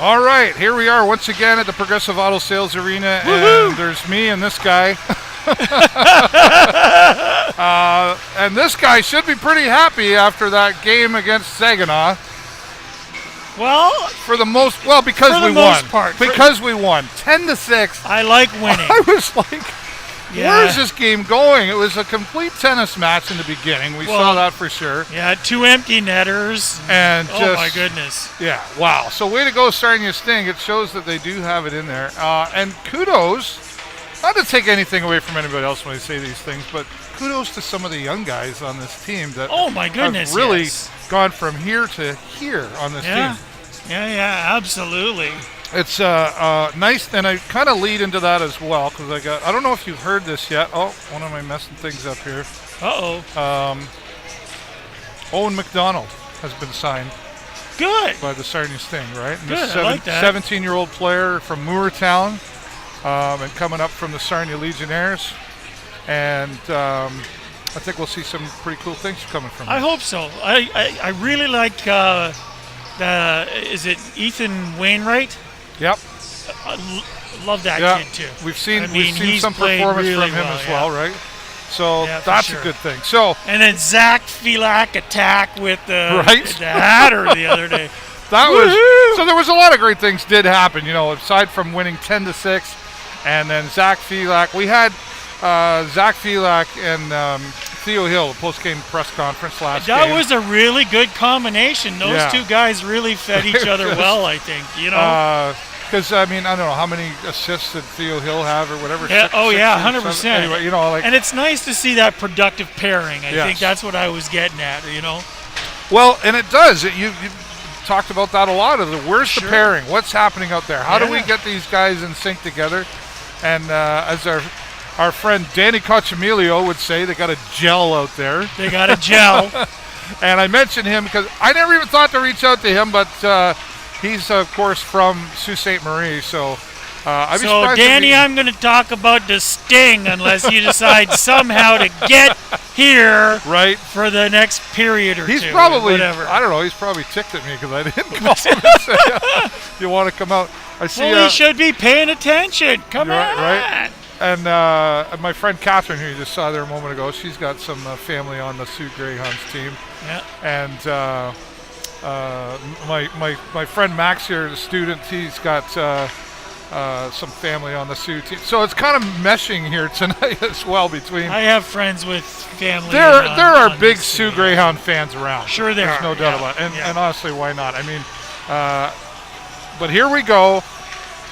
All right, here we are once again at the Progressive Auto Sales Arena, Woo-hoo! and there's me and this guy. And this guy should be pretty happy after that game against Saginaw. Well, because we won. Because we won, 10-6. I like winning. I was like, where is this game going? It was a complete tennis match in the beginning. We saw that for sure. Yeah, 2 empty netters. And oh my goodness. Yeah, wow. So way to go, Sarnia Sting. It shows that they do have it in there. And kudos, not to take anything away from anybody else when I say these things, but kudos to some of the young guys on this team that have really gone from here to here on this team. Yeah, absolutely. It's nice, and I kind of lead into that as well because I don't know if you've heard this yet. Oh, one of my messing things up here. Owen McDonald has been signed. Good. By the Sarnia Sting, right? And Good, I like that. 17-year-old player from Moortown and coming up from the Sarnia Legionnaires. And I think we'll see some pretty cool things coming from him. I hope so. I really like, is it Ethan Wainwright? Yep. I love that kid, too. We've seen some performance from him as well, right? So that's a good thing. So and then Zach Felak attack with the Hatter the other day. So there was a lot of great things did happen, aside from winning 10-6, and then Zach Felak. We had Zach Felak and Theo Hill, the post-game press conference last game. That was a really good combination. Those two guys really fed each other well, I think. Because, I don't know, how many assists did Theo Hill have or whatever? Yeah, 100%. Anyway, and it's nice to see that productive pairing. I think that's what I was getting at, Well, and it does. You talked about that a lot. Where's the pairing? What's happening out there? How do we get these guys in sync together? And as our friend Danny Cochamilio would say, they got a gel out there. They got a gel. And I mentioned him because I never even thought to reach out to him, but he's, of course, from Sault Ste. Marie. So, Danny, I'm going to talk about the Sting unless you decide somehow to get here for the next period or two. He's probably, whatever. I don't know, he's probably ticked at me because I didn't call him and say, you want to come out? I see. Well, he should be paying attention. Come on. Right. And my friend Catherine, who you just saw there a moment ago, she's got some family on the SOO Greyhounds team. Yeah. And my friend Max here, the student, he's got some family on the SOO team. So it's kind of meshing here tonight as well between. I have friends with family. There are big SOO Greyhound fans around. Sure there are. There's no doubt about it. And honestly, why not? But here we go.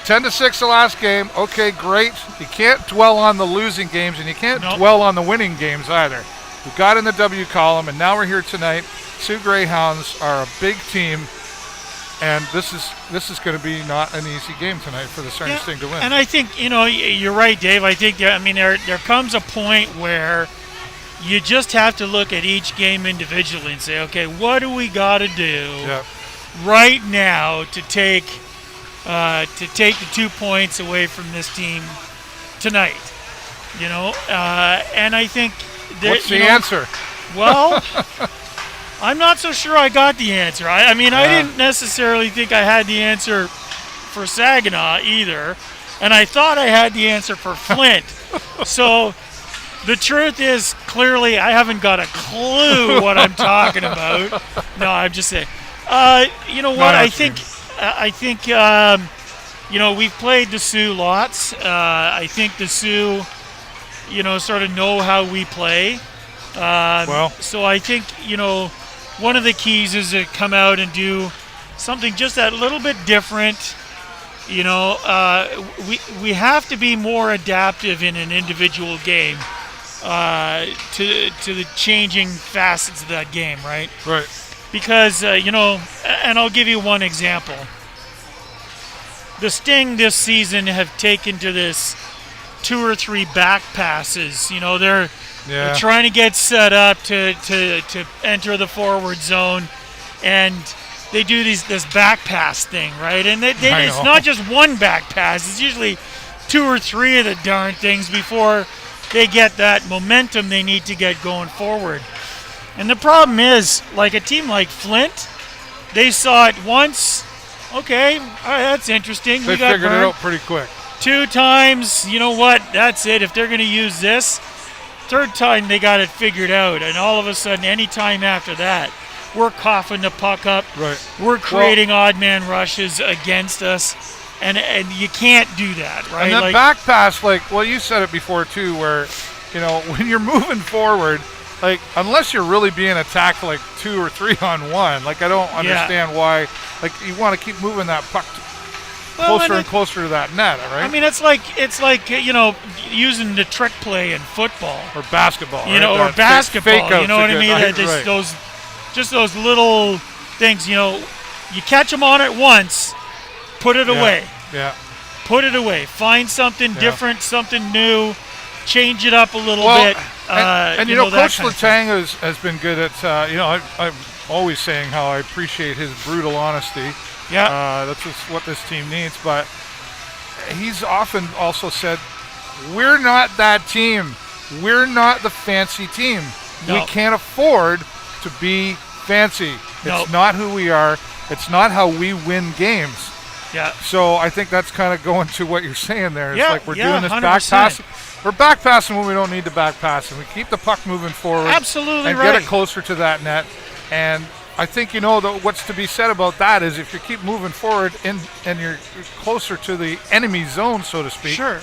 10-6 the last game. Okay, great. You can't dwell on the losing games, and you can't dwell on the winning games either. We got in the W column, and now we're here tonight. SOO Greyhounds are a big team, and this is going to be not an easy game tonight for the Sarnia Sting to win. And I think you're right, Dave. I think there comes a point where you just have to look at each game individually and say, okay, what do we got to do right now to take the 2 points away from this team tonight, and I think what's the answer? Well, I'm not so sure I got the answer. I didn't necessarily think I had the answer for Saginaw either, and I thought I had the answer for Flint. So the truth is, clearly, I haven't got a clue what I'm talking about. No, I'm just saying. You know what? I think we've played the Sioux lots. I think the Sioux, sort of know how we play. So I think, one of the keys is to come out and do something just that little bit different. We have to be more adaptive in an individual game to the changing facets of that game, right? Right. Because, and I'll give you one example. The Sting this season have taken to this 2 or 3 back passes. They're trying to get set up to enter the forward zone, and they do this back pass thing, right? And it's not just one back pass. It's usually 2 or 3 of the darn things before they get that momentum they need to get going forward. And the problem is, like a team like Flint, they saw it once, Okay, all right, that's interesting. They we got figured it burned out pretty quick. 2 times. You know what? That's it. If they're going to use this, 3rd time they got it figured out. And all of a sudden, any time after that, we're coughing the puck up. Right. We're creating odd man rushes against us. And you can't do that, right? And that back pass, you said it before too, where, when you're moving forward, unless you're really being attacked 2 or 3 on 1, I don't understand why. You want to keep moving that puck closer and closer to that net, right? I mean, it's like using the trick play in football or basketball, or basketball. Fake You know what I mean? Just those little things. You catch them on it once, put it away. Yeah. Put it away. Find something different, something new. Change it up a little bit. Coach Letang has been good at. I'm always saying how I appreciate his brutal honesty. Yeah. That's just what this team needs. But he's often also said, we're not that team. We're not the fancy team. No. We can't afford to be fancy. It's not who we are. It's not how we win games. Yeah. So I think that's kind of going to what you're saying there. It's we're doing this 100%. back passing. We're back passing when we don't need to back pass, and we keep the puck moving forward. Absolutely and right. get it closer to that net. And I think what's to be said about that is if you keep moving forward and you're closer to the enemy zone, so to speak. Sure.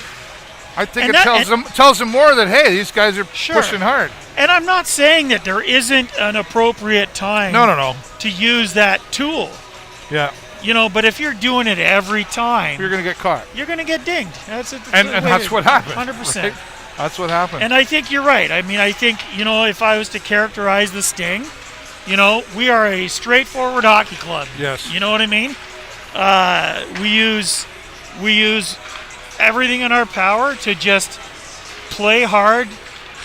I think tells them more that, hey, these guys are pushing hard. And I'm not saying that there isn't an appropriate time to use that tool. Yeah. But if you're doing it every time, you're going to get caught. You're going to get dinged. That's it. And that's what happened. 100%. Right? That's what happened. And I think you're right. I mean, I think, if I was to characterize the Sting, we are a straightforward hockey club. Yes. You know what I mean? We use everything in our power to just play hard,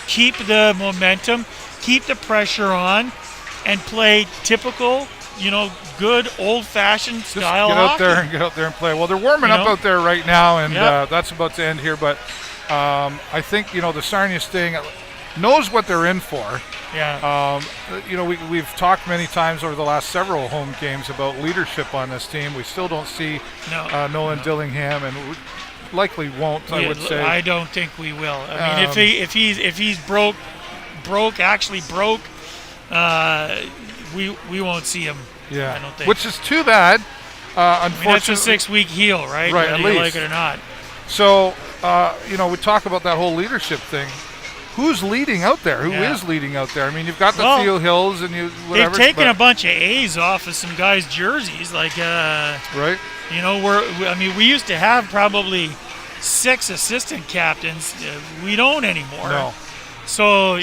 keep the momentum, keep the pressure on, and play typical, good old-fashioned style hockey. Get out there and play. Well, they're warming up out there right now, and that's about to end here. But I think the Sarnia Sting knows what they're in for. Yeah. We've talked many times over the last several home games about leadership on this team. We still don't see Nolan Dillingham, and we likely won't. I would say. I don't think we will. I mean, if he's broke, we won't see him. Yeah. I don't think. Which is too bad. Unfortunately, that's a 6-week heel, right? Right. Whether at you least. like it or not. So, we talk about that whole leadership thing. Who's leading out there? Who is leading out there? I mean, you've got the Theo Hills and whatever. They've taken a bunch of A's off of some guys' jerseys, right. We used to have probably 6 assistant captains. We don't anymore. No. So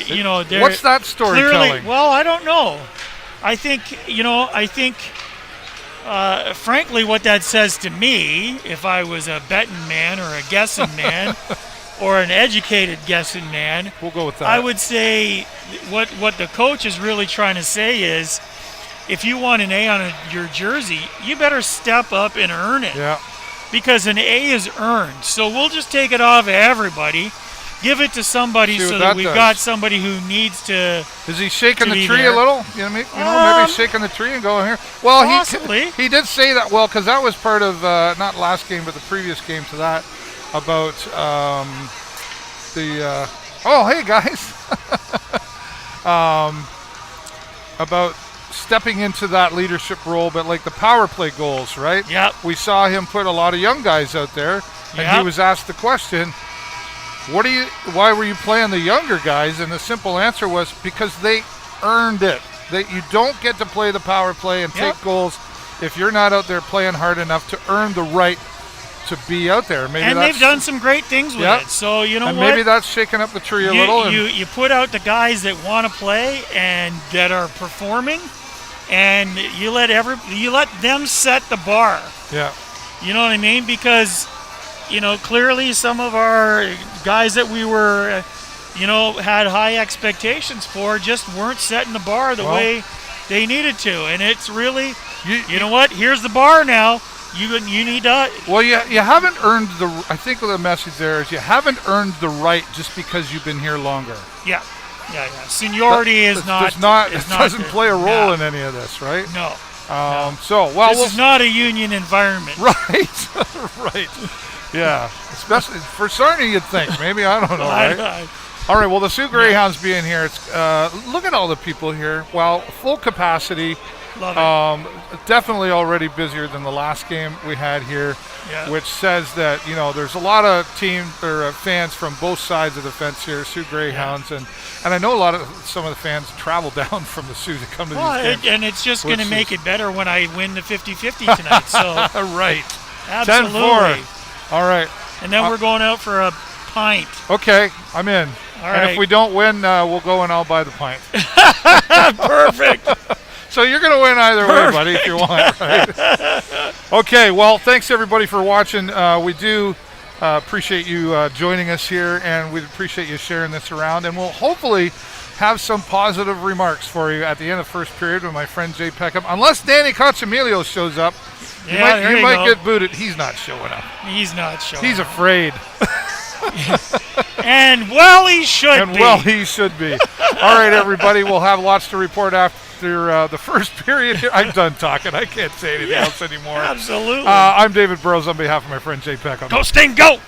what's that storytelling? Well, I don't know. I think frankly, what that says to me, if I was a betting man or a guessing man. Or an educated guessing man. We'll go with that. I would say what the coach is really trying to say is, if you want an A on your jersey, you better step up and earn it. Yeah. Because an A is earned. So we'll just take it off of everybody, give it to somebody so that we've got somebody who needs to. Is he shaking the tree there. a little? You know what I mean? Maybe shaking the tree and going here. Well, possibly. He did say that. Well, because that was part of not last game, but the previous game to that. About hey guys, about stepping into that leadership role, but like the power play goals, right? Yep. We saw him put a lot of young guys out there, and he was asked the question, why were you playing the younger guys? And the simple answer was because they earned it. That you don't get to play the power play and take goals if you're not out there playing hard enough to earn the right to be out there. And they've done some great things with it. So what? Maybe that's shaking up the tree a little. You put out the guys that want to play and that are performing, and you let them set the bar. Yeah. You know what I mean? Because clearly some of our guys that we were had high expectations for just weren't setting the bar the way they needed to. And it's really you know what? Here's the bar now. You need to. Well, you haven't earned the. I think the message there is you haven't earned the right just because you've been here longer. Yeah. Seniority doesn't play a role in any of this, right? No. This is not a union environment. Right, right. Yeah, especially for Sarnia, you'd think. Maybe, I don't know, right? All right, well, the SOO Greyhounds being here, it's look at all the people here. Well, full capacity. Love it. Definitely already busier than the last game we had here, which says that, there's a lot of fans from both sides of the fence here, SOO Greyhounds, and I know some of the fans travel down from the SOO to come to these games. And it's just going to make it better when I win the 50-50 tonight. So right. Absolutely. 10-4. All right. And then we're going out for a pint. Okay, I'm in. All and right. if we don't win, we'll go and I'll buy the pint. Perfect. So you're going to win either way, buddy, if you want, right? Okay, well, thanks, everybody, for watching. We do appreciate you joining us here, and we appreciate you sharing this around. And we'll hopefully have some positive remarks for you at the end of the first period with my friend Jay Peckham. Unless Danny Cochamilio shows up, you might get booted. He's not showing up. He's not showing He's up. afraid. And well, he should be. Well, he should be. All right, everybody, we'll have lots to report after the first period here. I'm done talking. I can't say anything else anymore. Absolutely. I'm David Burrows on behalf of my friend Jay Peckham. Go Sting, go!